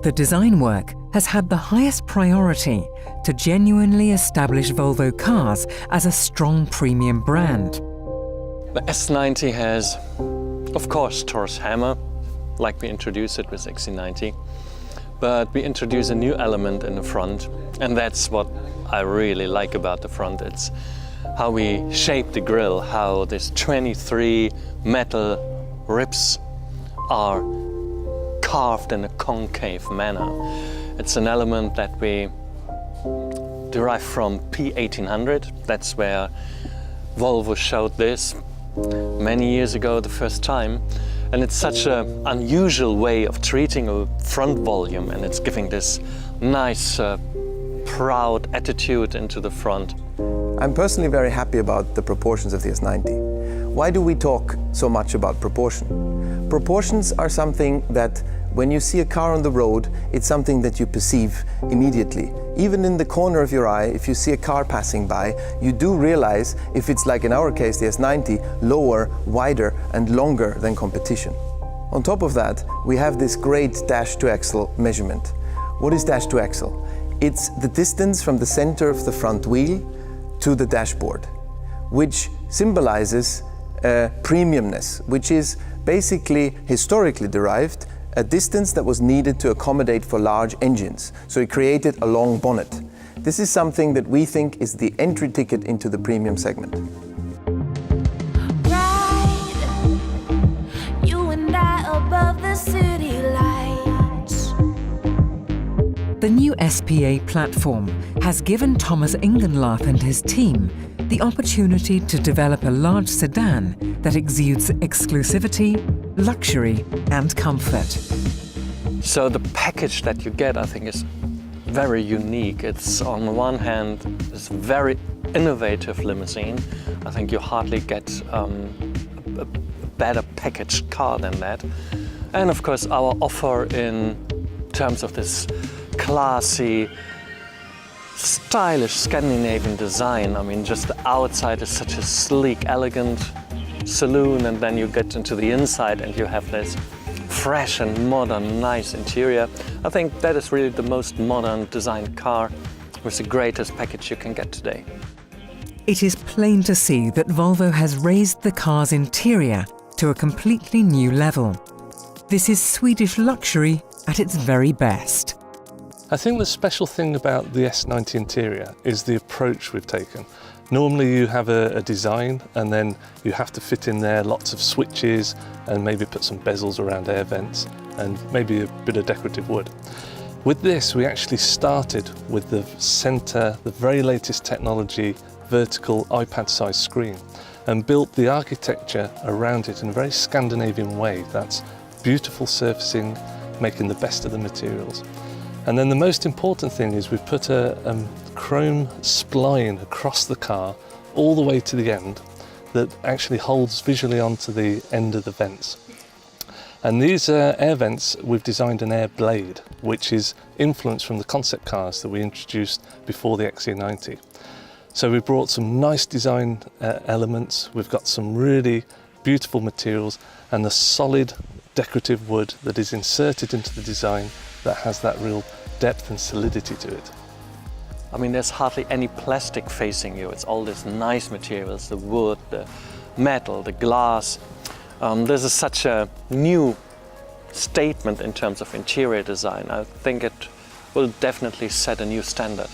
the design work has had the highest priority to genuinely establish Volvo Cars as a strong premium brand. The S90 has, of course, Tor's hammer, like we introduced it with XC90, but we introduce a new element in the front, and that's what I really like about the front. It's how we shape the grille, how these 23 metal ribs are carved in a concave manner. It's an element that we derive from P1800. That's where Volvo showed this many years ago the first time. And it's such an unusual way of treating a front volume, and it's giving this nice, proud attitude into the front. I'm personally very happy about the proportions of the S90. Why do we talk so much about proportion? Proportions are something that when you see a car on the road, it's something that you perceive immediately. Even in the corner of your eye, if you see a car passing by, you do realize if it's, like in our case, the S90, lower, wider and longer than competition. On top of that, we have this great dash to axle measurement. What is dash to axle? It's the distance from the center of the front wheel to the dashboard, which symbolizes premiumness, which is basically historically derived a distance that was needed to accommodate for large engines. So it created a long bonnet. This is something that we think is the entry ticket into the premium segment. Ride, you and I above the city lights. The new SPA platform has given Thomas Ingenlath and his team the opportunity to develop a large sedan that exudes exclusivity, luxury and comfort. So the package that you get, I think, is very unique. It's on the one hand this very innovative limousine. I think you hardly get a better packaged car than that. And of course our offer in terms of this classy, stylish Scandinavian design. I mean, just the outside is such a sleek, elegant saloon, and then you get into the inside and you have this fresh and modern, nice interior. I think that is really the most modern designed car with the greatest package you can get today. It is plain to see that Volvo has raised the car's interior to a completely new level. This is Swedish luxury at its very best. I think the special thing about the S90 interior is the approach we've taken. Normally you have a design and then you have to fit in there lots of switches and maybe put some bezels around air vents and maybe a bit of decorative wood. With this, we actually started with the center, the very latest technology, vertical iPad-sized screen, and built the architecture around it in a very Scandinavian way. That's beautiful surfacing, making the best of the materials. And then the most important thing is we've put a chrome spline across the car all the way to the end that actually holds visually onto the end of the vents. And these air vents, we've designed an air blade, which is influenced from the concept cars that we introduced before the XC90. So we've brought some nice design elements, we've got some really beautiful materials and the solid decorative wood that is inserted into the design that has that real depth and solidity to it. I mean, there's hardly any plastic facing you. It's all these nice materials, the wood, the metal, the glass. This is such a new statement in terms of interior design. I think it will definitely set a new standard.